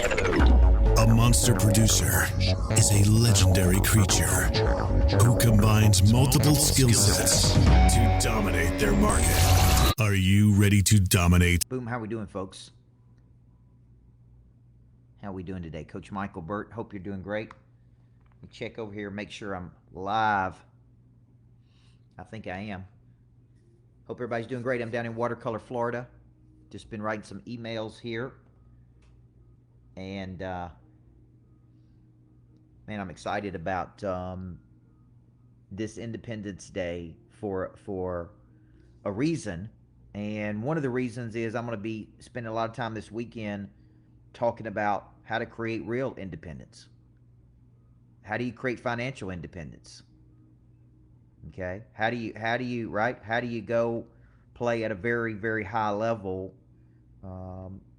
A monster producer is a legendary creature who combines multiple skill sets to dominate their market. Are you ready to dominate? Boom, how we doing, folks? How we doing today? Coach Michael Burt, hope you're doing great. Let me check over here, make sure I'm live. I think I am. Hope everybody's doing great. I'm down in Watercolor, Florida. Just been writing some emails here. And, man, I'm excited about this Independence Day for a reason. And one of the reasons is I'm going to be spending a lot of time this weekend talking about how to create real independence. How do you create financial independence? Okay? How do you right? How do you go play at a very, very high level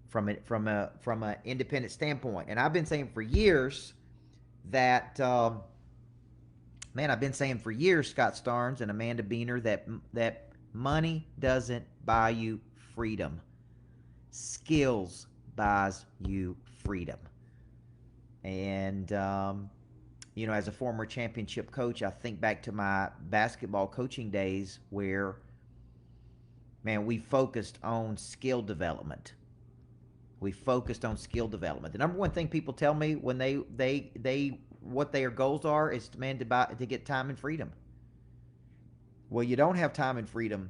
from a independent standpoint? And I've been saying for years that I've been saying for years, Scott Starnes and Amanda Beener, that money doesn't buy you freedom. Skills buys you freedom. And as a former championship coach, I think back to my basketball coaching days where, man, we focused on skill development. The number one thing people tell me when they what their goals are is, man, to get time and freedom. Well, you don't have time and freedom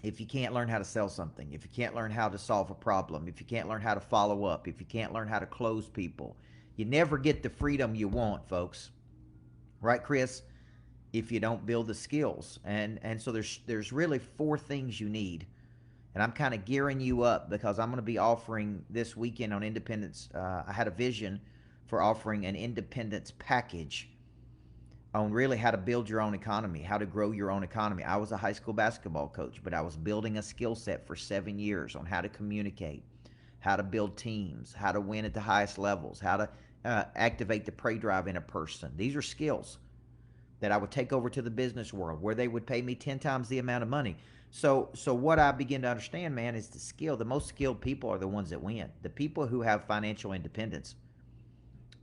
if you can't learn how to sell something, if you can't learn how to solve a problem, if you can't learn how to follow up, if you can't learn how to close people. You never get the freedom you want, folks. Right, Chris? If you don't build the skills. And so there's really four things you need. And I'm kind of gearing you up because I'm going to be offering this weekend on Independence. I had a vision for offering an independence package on really how to build your own economy, how to grow your own economy. I was a high school basketball coach, but I was building a skill set for 7 years on how to communicate, how to build teams, how to win at the highest levels, how to activate the prey drive in a person. These are skills that I would take over to the business world where they would pay me 10 times the amount of money. So what I begin to understand, man, is the most skilled people are the ones that win. The people who have financial independence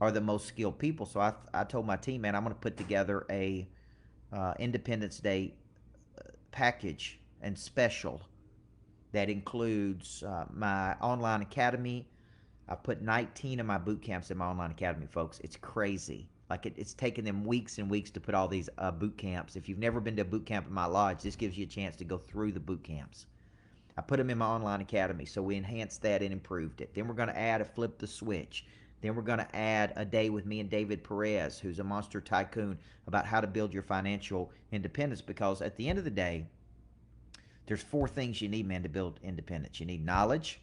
are the most skilled people. So I told my team, man, I'm going to put together a Independence Day package and special that includes my online academy. I put 19 of my boot camps in my online academy, folks. It's crazy. Like it's taken them weeks and weeks to put all these boot camps. If you've never been to a boot camp in my lodge, this gives you a chance to go through the boot camps. I put them in my online academy, so we enhanced that and improved it. Then we're going to add a flip the switch. Then we're going to add a day with me and David Perez, who's a monster tycoon, about how to build your financial independence. Because at the end of the day, there's four things you need, man, to build independence. You need knowledge.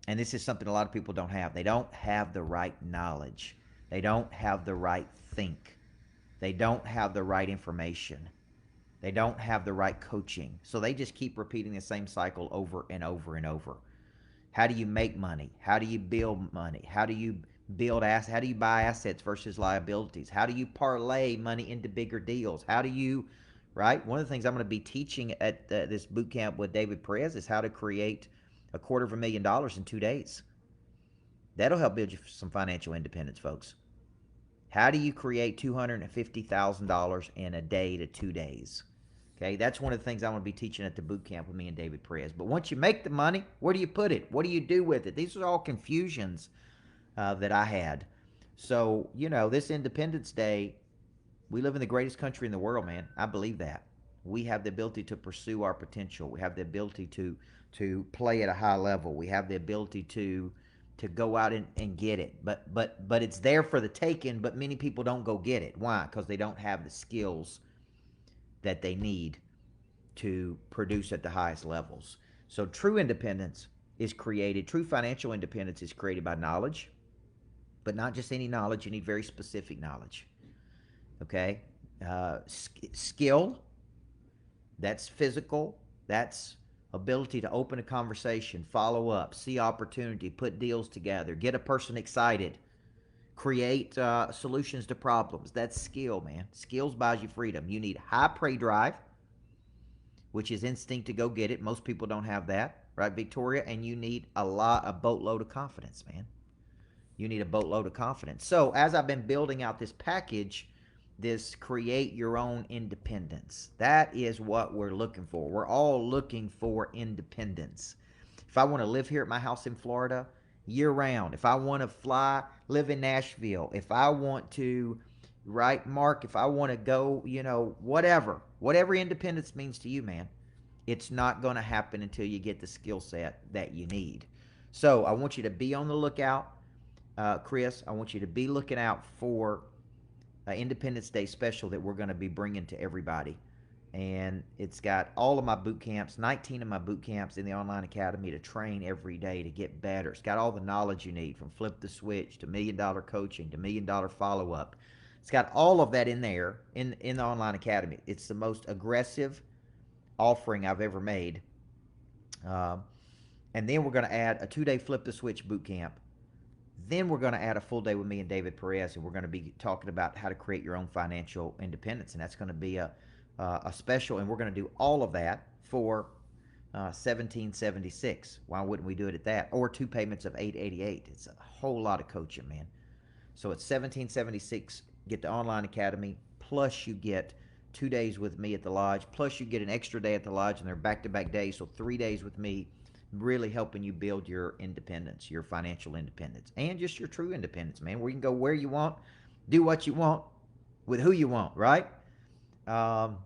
And this is something a lot of people don't have. They don't have the right knowledge. They don't have the right think. They don't have the right information. They don't have the right coaching. So they just keep repeating the same cycle over and over and over. How do you make money? How do you build money? How do you build assets? How do you buy assets versus liabilities? How do you parlay money into bigger deals? How do you, right? One of the things I'm going to be teaching at this boot camp with David Perez is how to create $250,000 in 2 days. That'll help build you some financial independence, folks. How do you create $250,000 in a day to 2 days? Okay, that's one of the things I'm going to be teaching at the boot camp with me and David Perez. But once you make the money, where do you put it? What do you do with it? These are all confusions that I had. So, this Independence Day, we live in the greatest country in the world, man. I believe that. We have the ability to pursue our potential. We have the ability to play at a high level. We have the ability to go out and get it. But it's there for the taking, but many people don't go get it. Why? Because they don't have the skills that they need to produce at the highest levels. So true independence is created, true financial independence is created by knowledge, but not just any knowledge. You need very specific knowledge. Okay? Skill, that's physical, that's ability to open a conversation, follow up, see opportunity, put deals together, get a person excited, create solutions to problems. That's skill, man. Skills buys you freedom. You need high prey drive, which is instinct to go get it. Most people don't have that, right, Victoria? And you need a boatload of confidence, man. you need a boatload of confidence. So as I've been building out this package, this create your own independence, that is what we're looking for. We're all looking for independence. If I want to live here at my house in Florida year round, if I want to live in Nashville, if I want to, right, Mark, if I want to go, whatever independence means to you, man, it's not going to happen until you get the skill set that you need. So I want you to be on the lookout, Chris. I want you to be looking out for Independence Day special that we're going to be bringing to everybody. And it's got all of my boot camps, 19 of my boot camps in the online academy to train every day to get better. It's got all the knowledge you need, from flip the switch to $1 million coaching to $1 million follow-up. It's got all of that in there in the online academy. It's the most aggressive offering I've ever made. And then we're going to add a 2-day flip the switch boot camp. Then we're going to add a full day with me and David Perez, and we're going to be talking about how to create your own financial independence. And that's going to be a special, and we're going to do all of that for $1,776. Why wouldn't we do it at that? Or 2 payments of $888. It's a whole lot of coaching, man. So it's $1,776. Get the online academy, plus you get 2 days with me at the lodge, plus you get an extra day at the lodge, and they're back-to-back days, so 3 days with me, really helping you build your independence, your financial independence, and just your true independence, man, where you can go where you want, do what you want, with who you want, right? And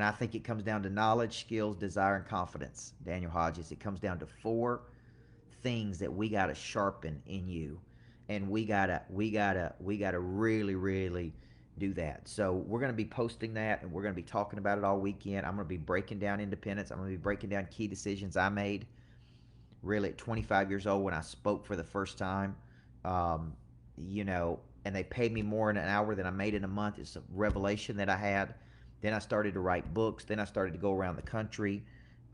I think it comes down to knowledge, skills, desire, and confidence, Daniel Hodges. It comes down to 4 things that we got to sharpen in you, and we gotta really, really do that. So we're going to be posting that, and we're going to be talking about it all weekend. I'm going to be breaking down independence. I'm going to be breaking down key decisions I made really at 25 years old when I spoke for the first time. And they paid me more in an hour than I made in a month. It's a revelation that I had. Then I started to write books. Then I started to go around the country.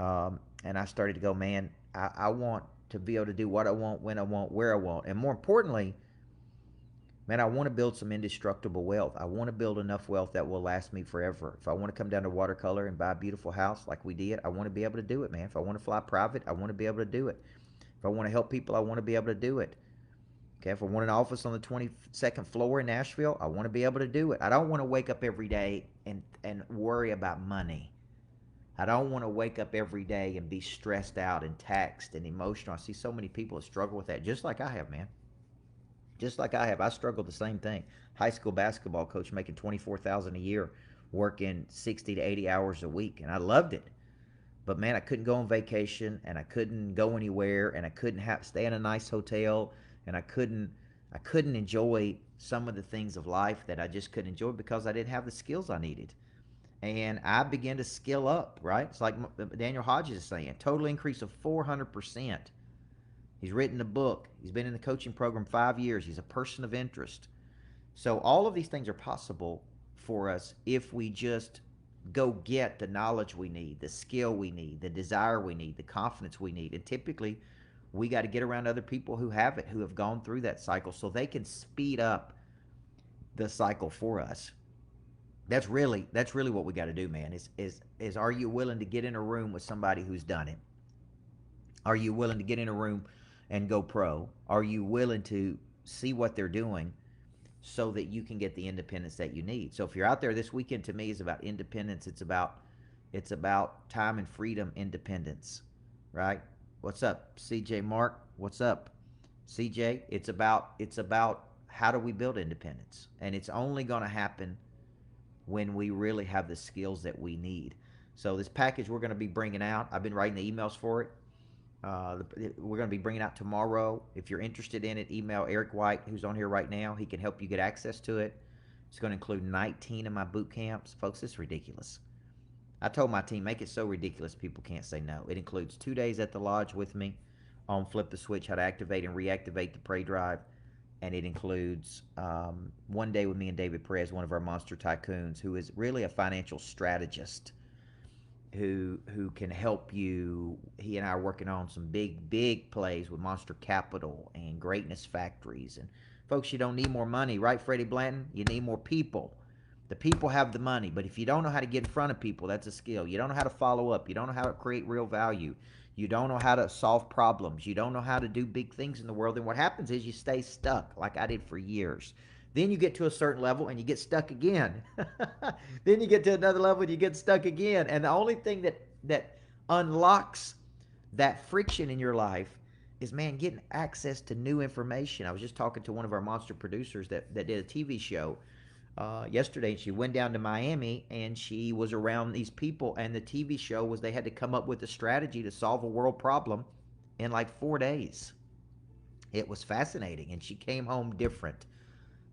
And I started to go, man, I want to be able to do what I want, when I want, where I want. And more importantly, man, I want to build some indestructible wealth. I want to build enough wealth that will last me forever. If I want to come down to Watercolor and buy a beautiful house like we did, I want to be able to do it, man. If I want to fly private, I want to be able to do it. If I want to help people, I want to be able to do it. Okay, if I want an office on the 22nd floor in Nashville, I want to be able to do it. I don't want to wake up every day and worry about money. I don't want to wake up every day and be stressed out and taxed and emotional. I see so many people that struggle with that, just like I have, man. Just like I have. I struggled the same thing. High school basketball coach making $24,000 a year, working 60 to 80 hours a week, and I loved it. But man, I couldn't go on vacation, and I couldn't go anywhere, and I couldn't stay in a nice hotel, and I couldn't enjoy some of the things of life that I just couldn't enjoy because I didn't have the skills I needed. And I began to skill up, right? It's like Daniel Hodges is saying, total increase of 400%. He's written a book. He's been in the coaching program 5 years. He's a person of interest. So all of these things are possible for us if we just go get the knowledge we need, the skill we need, the desire we need, the confidence we need. And typically, we got to get around other people who have it, who have gone through that cycle, so they can speed up the cycle for us. That's really what we got to do, man. Is are you willing to get in a room with somebody who's done it? Are you willing to get in a room and go pro? Are you willing to see what they're doing so that you can get the independence that you need? So if you're out there, this weekend to me is about independence. It's about time and freedom, independence, right? What's up, CJ Mark? What's up, CJ? It's about how do we build independence? And it's only going to happen when we really have the skills that we need. So this package we're going to be bringing out, I've been writing the emails for it. We're going to be bringing it out tomorrow. If you're interested in it, email Eric White, who's on here right now. He can help you get access to it. It's going to include 19 of my boot camps. Folks, it's ridiculous. I told my team, make it so ridiculous people can't say no. It includes 2 days at the lodge with me on Flip the Switch, how to activate and reactivate the Prey Drive. And it includes 1 day with me and David Perez, one of our monster tycoons, who is really a financial strategist who can help you. He and I are working on some big plays with Monster Capital and Greatness Factories. And folks, you don't need more money, right, Freddie Blanton? You need more people. The people have the money, but if you don't know how to get in front of people, that's a skill. You don't know how to follow up. You don't know how to create real value. You don't know how to solve problems. You don't know how to do big things in the world. And what happens is you stay stuck, like I did for years. Then you get to a certain level and you get stuck again. Then you get to another level and you get stuck again. And the only thing that unlocks that friction in your life is, man, getting access to new information. I was just talking to one of our monster producers that did a TV show yesterday. She went down to Miami and she was around these people, and the TV show was they had to come up with a strategy to solve a world problem in like 4 days. It was fascinating, and she came home different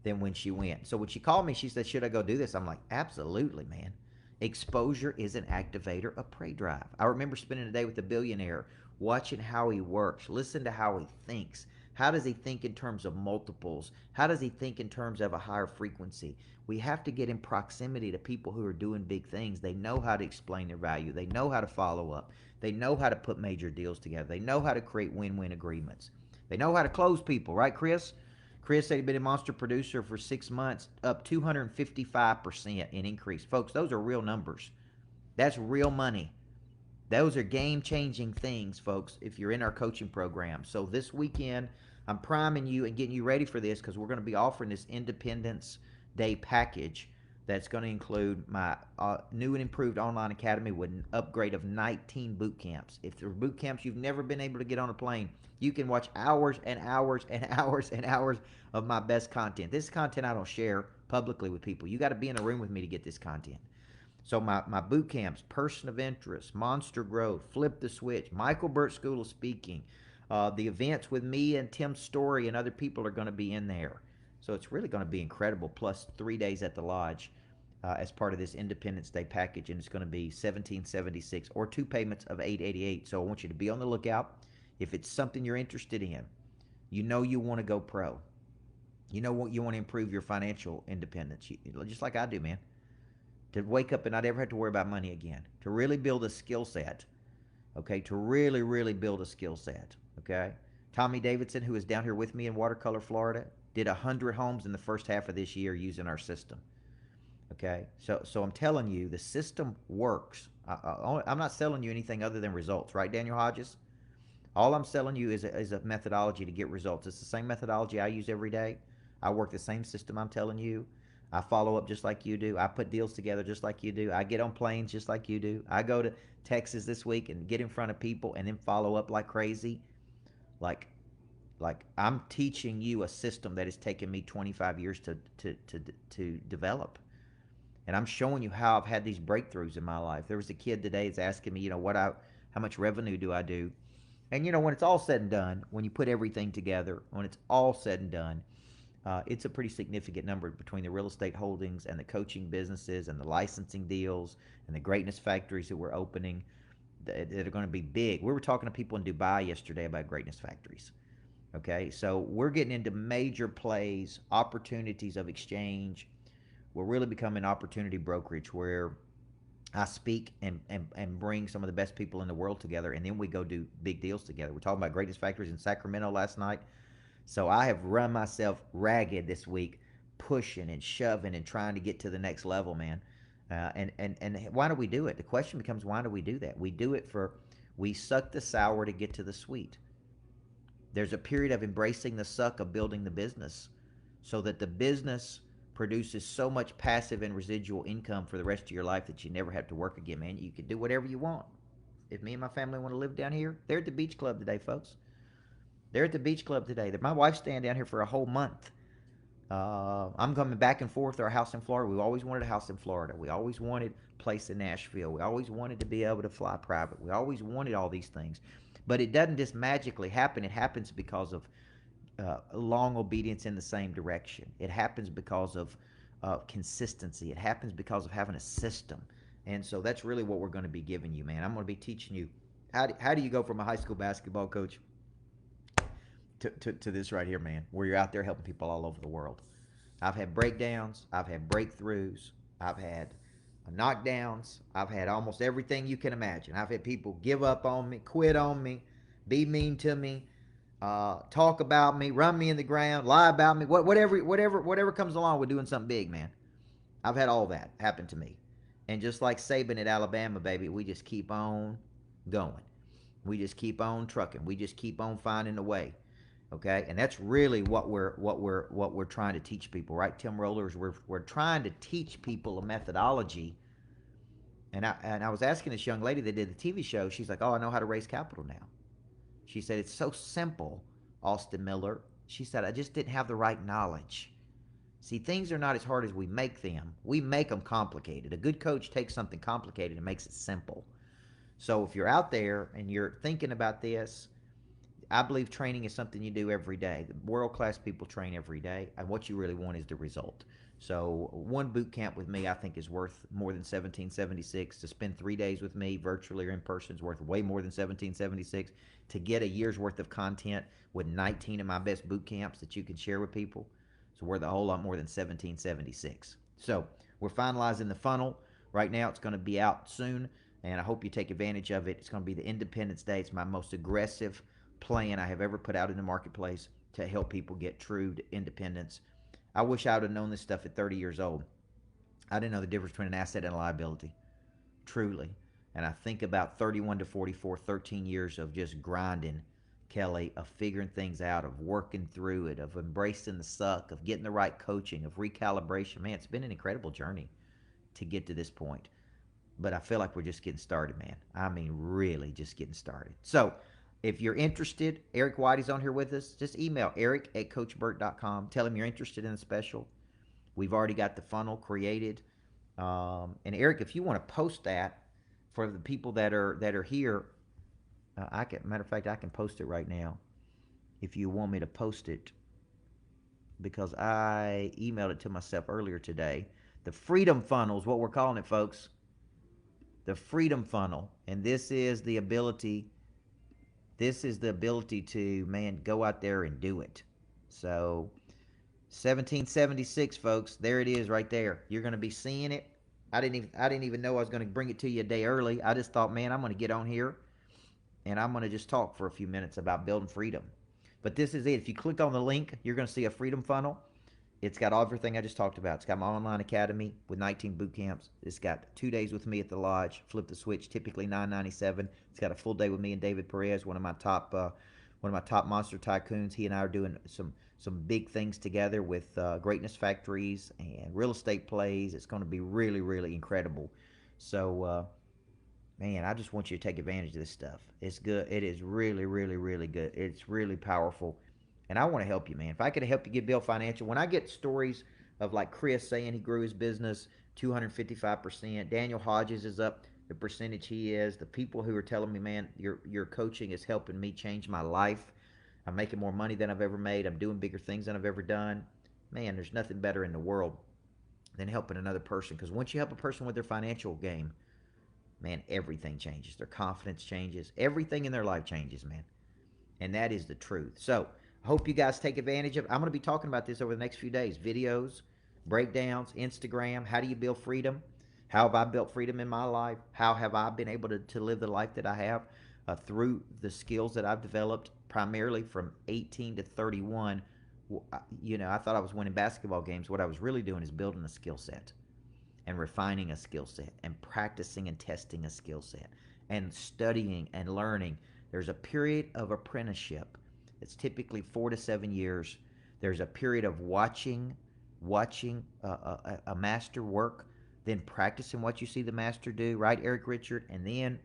than when she went. So when she called me, she said, should I go do this? I'm like, absolutely, man. Exposure is an activator of prey drive. I remember spending a day with a billionaire, watching how he works, listen to how he thinks. How does he think in terms of multiples? How does he think in terms of a higher frequency? We have to get in proximity to people who are doing big things. They know how to explain their value. They know how to follow up. They know how to put major deals together. They know how to create win-win agreements. They know how to close people, right, Chris? Chris said he'd been a monster producer for 6 months, up 255% in increase. Folks, those are real numbers. That's real money. Those are game-changing things, folks, if you're in our coaching program. So this weekend, I'm priming you and getting you ready for this, because we're going to be offering this Independence Day package that's going to include my new and improved online academy with an upgrade of 19 boot camps. If there are boot camps you've never been able to get on a plane, you can watch hours and hours and hours and hours of my best content. This is content I don't share publicly with people. You got to be in a room with me to get this content. So my boot camps, Person of Interest, Monster Growth, Flip the Switch, Michael Burt School of Speaking, the events with me and Tim Story and other people are going to be in there. So it's really going to be incredible, plus 3 days at the lodge as part of this Independence Day package, and it's going to be $1,776 or 2 payments of $888. So I want you to be on the lookout. If it's something you're interested in, you know you want to go pro. You know what, you want to improve your financial independence, just like I do, man. To wake up and not ever have to worry about money again. To really build a skill set. Okay? To really, really build a skill set. Okay? Tommy Davidson, who is down here with me in Watercolor, Florida, did 100 homes in the first half of this year using our system. Okay? So I'm telling you, the system works. I'm not selling you anything other than results. Right, Daniel Hodges? All I'm selling you is a methodology to get results. It's the same methodology I use every day. I work the same system I'm telling you. I follow up just like you do. I put deals together just like you do. I get on planes just like you do. I go to Texas this week and get in front of people and then follow up like crazy. Like I'm teaching you a system that has taken me 25 years to develop. And I'm showing you how I've had these breakthroughs in my life. There was a kid today that's asking me, how much revenue do I do? And when it's all said and done, when you put everything together, when it's all said and done, it's a pretty significant number between the real estate holdings and the coaching businesses and the licensing deals and the greatness factories that we're opening that are going to be big. We were talking to people in Dubai yesterday about greatness factories. Okay, so we're getting into major plays, opportunities of exchange. We're really becoming opportunity brokerage where I speak and bring some of the best people in the world together, and then we go do big deals together. We're talking about greatness factories in Sacramento last night. So I have run myself ragged this week, pushing and shoving and trying to get to the next level, man. And why do we do it? The question becomes, why do we do that? We suck the sour to get to the sweet. There's a period of embracing the suck of building the business so that the business produces so much passive and residual income for the rest of your life that you never have to work again, man. You can do whatever you want. If me and my family want to live down here, they're at the beach club today, folks. They're at the beach club today. My wife's staying down here for a whole month. I'm coming back and forth to our house in Florida. We always wanted a house in Florida. We always wanted a place in Nashville. We always wanted to be able to fly private. We always wanted all these things. But it doesn't just magically happen. It happens because of long obedience in the same direction. It happens because of consistency. It happens because of having a system. And so that's really what we're going to be giving you, man. I'm going to be teaching you how do you go from a high school basketball coach to this right here, man, where you're out there helping people all over the world. I've had breakdowns. I've had breakthroughs. I've had knockdowns. I've had almost everything you can imagine. I've had people give up on me, quit on me, be mean to me, talk about me, run me in the ground, lie about me, whatever comes along with doing something big, man. I've had all that happen to me. And just like Saban at Alabama, baby, we just keep on going. We just keep on trucking. We just keep on finding a way. Okay, and that's really what we're trying to teach people, right? Tim Rollers, we're trying to teach people a methodology. And I was asking this young lady that did the TV show. She's like, "Oh, I know how to raise capital now." She said, "It's so simple, Austin Miller." She said, "I just didn't have the right knowledge." See, things are not as hard as we make them. We make them complicated. A good coach takes something complicated and makes it simple. So if you're out there and you're thinking about this, I believe training is something you do every day. World-class people train every day, and what you really want is the result. So one boot camp with me, I think, is worth more than 1776. To spend 3 days with me, virtually or in person, is worth way more than 1776. To get a year's worth of content with 19 of my best boot camps that you can share with people, it's worth a whole lot more than 1776. So we're finalizing the funnel right now. It's going to be out soon, and I hope you take advantage of it. It's going to be the Independence Day. It's my most aggressive plan I have ever put out in the marketplace to help people get true independence. I wish I would have known this stuff at 30 years old. I didn't know the difference between an asset and a liability, truly. And I think about 31 to 44, 13 years of just grinding, Kelly, of figuring things out, of working through it, of embracing the suck, of getting the right coaching, of recalibration. Man, it's been an incredible journey to get to this point. But I feel like we're just getting started, man. I mean, really just getting started. So if you're interested, Eric Whitey's on here with us. Just email eric@coachburt.com. Tell him you're interested in the special. We've already got the funnel created. And Eric, if you want to post that for the people that are here, matter of fact, I can post it right now if you want me to post it, because I emailed it to myself earlier today. The Freedom Funnel is what we're calling it, folks. The Freedom Funnel. And this is the ability to, man, go out there and do it. So 1776, folks, there it is right there. You're going to be seeing it. I didn't even know I was going to bring it to you a day early. I just thought, man, I'm going to get on here and I'm going to just talk for a few minutes about building freedom. But this is it. If you click on the link, you're going to see a Freedom Funnel. It's got everything I just talked about. It's got my online academy with 19 boot camps. It's got 2 days with me at the lodge, Flip the Switch, typically $997. It's got a full day with me and David Perez, one of my top monster tycoons. He and I are doing some big things together with Greatness Factories and real estate plays. It's going to be really, really incredible. So, man, I just want you to take advantage of this stuff. It's good. It is really, really, really good. It's really powerful. And I want to help you, man. If I could help you get Bill Financial, when I get stories of like Chris saying he grew his business 255%, Daniel Hodges is up the percentage he is, the people who are telling me, man, your coaching is helping me change my life. I'm making more money than I've ever made. I'm doing bigger things than I've ever done. Man, there's nothing better in the world than helping another person. Because once you help a person with their financial game, man, everything changes. Their confidence changes. Everything in their life changes, man. And that is the truth. So I hope you guys take advantage of it. I'm going to be talking about this over the next few days. Videos, breakdowns, Instagram. How do you build freedom? How have I built freedom in my life? How have I been able to live the life that I have through the skills that I've developed primarily from 18 to 31? I thought I was winning basketball games. What I was really doing is building a skill set and refining a skill set and practicing and testing a skill set and studying and learning. There's a period of apprenticeship. It's typically 4 to 7 years. There's a period of watching a master work, then practicing what you see the master do, right, Eric Richard, and then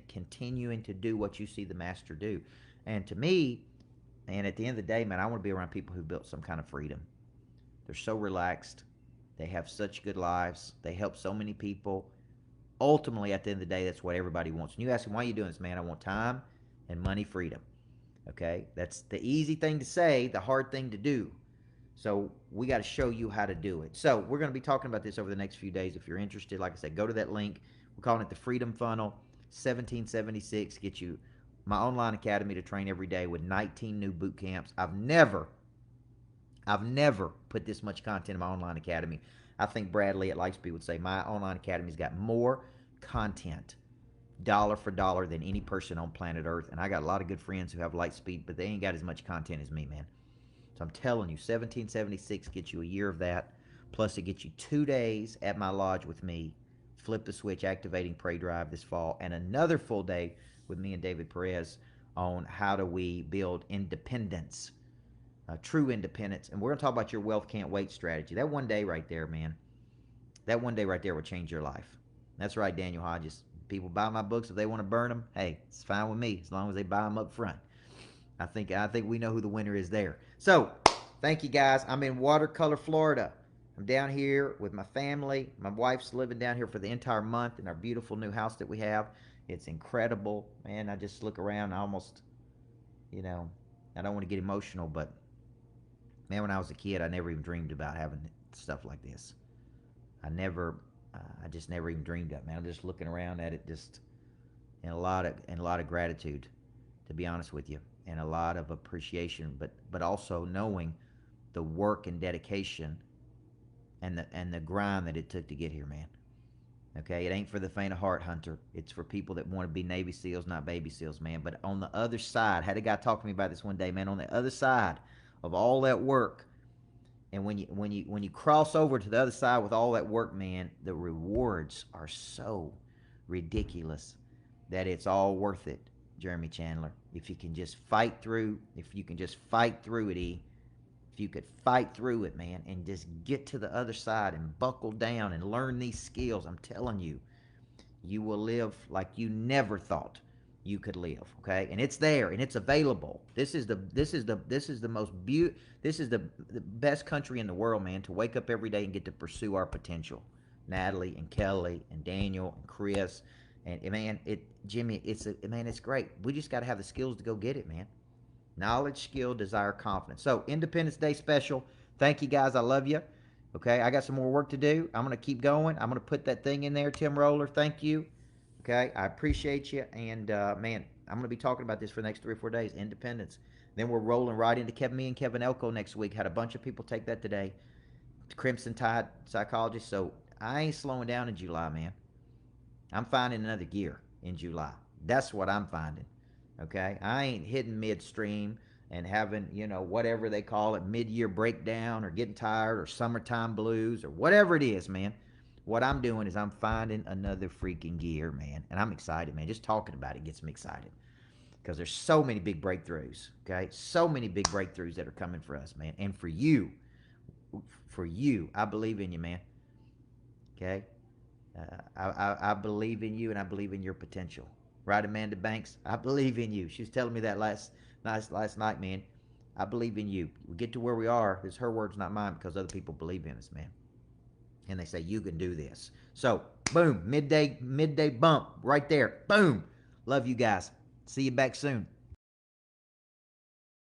continuing to do what you see the master do. And to me, and at the end of the day, man, I want to be around people who built some kind of freedom. They're so relaxed. They have such good lives. They help so many people. Ultimately, at the end of the day, that's what everybody wants. And you ask them, why are you doing this, man? I want time and money freedom. Okay? That's the easy thing to say, the hard thing to do. So we got to show you how to do it. So we're going to be talking about this over the next few days. If you're interested, like I said, go to that link. We're calling it the Freedom Funnel. 1776 gets you my online academy to train every day with 19 new boot camps. I've never put this much content in my online academy. I think Bradley at Lightspeed would say my online academy's got more content, dollar for dollar, than any person on planet Earth. And I got a lot of good friends who have Lightspeed, but they ain't got as much content as me, man. So I'm telling you, 1776 gets you a year of that. Plus, it gets you 2 days at my lodge with me, Flip the Switch, Activating Prey Drive this fall, and another full day with me and David Perez on how do we build independence, true independence. And we're going to talk about your wealth can't wait strategy. That one day right there, man, that one day right there will change your life. That's right, Daniel Hodges. People buy my books if they want to burn them. Hey, it's fine with me as long as they buy them up front. I think we know who the winner is there. So, thank you guys. I'm in Watercolor, Florida. I'm down here with my family. My wife's living down here for the entire month in our beautiful new house that we have. It's incredible, man. I just look around, I almost, I don't want to get emotional, but man, when I was a kid, I never even dreamed about having stuff like this. I just never even dreamed of it, man. I'm just looking around at it, just in a lot of gratitude, to be honest with you, and a lot of appreciation, but also knowing the work and dedication and the grind that it took to get here, man. Okay, it ain't for the faint of heart, Hunter. It's for people that want to be Navy SEALs, not baby SEALs, man. But on the other side, I had a guy talk to me about this one day, man. On the other side of all that work, and when you cross over to the other side with all that work, man, the rewards are so ridiculous that it's all worth it, Jeremy Chandler. If you can just fight through, it, E. If you could fight through it, man, and just get to the other side and buckle down and learn these skills, I'm telling you, you will live like you never thought you could live. Okay, and it's there and it's available. This is the best country in the world, man. To wake up every day and get to pursue our potential. Natalie and Kelly and Daniel and Chris and man, Jimmy, it's great. We just got to have the skills to go get it, man. Knowledge, skill, desire, confidence. So, Independence Day special. Thank you, guys. I love you. Okay, I got some more work to do. I'm going to keep going. I'm going to put that thing in there, Tim Roller. Thank you. Okay, I appreciate you. And, man, I'm going to be talking about this for the next 3 or 4 days. Independence. Then we're rolling right into me and Kevin Elko next week. Had a bunch of people take that today. Crimson Tide Psychologist. So, I ain't slowing down in July, man. I'm finding another gear in July. That's what I'm finding. Okay, I ain't hitting midstream and having, whatever they call it, mid-year breakdown or getting tired or summertime blues or whatever it is, man. What I'm doing is I'm finding another freaking gear, man. And I'm excited, man. Just talking about it gets me excited because there's so many big breakthroughs, okay? So many big breakthroughs that are coming for us, man. And for you, I believe in you, man. Okay? I believe in you and I believe in your potential. Right, Amanda Banks? I believe in you. She was telling me that last night, man. I believe in you. We get to where we are. It's her words, not mine, because other people believe in us, man. And they say, you can do this. So, boom, midday bump right there. Boom. Love you guys. See you back soon.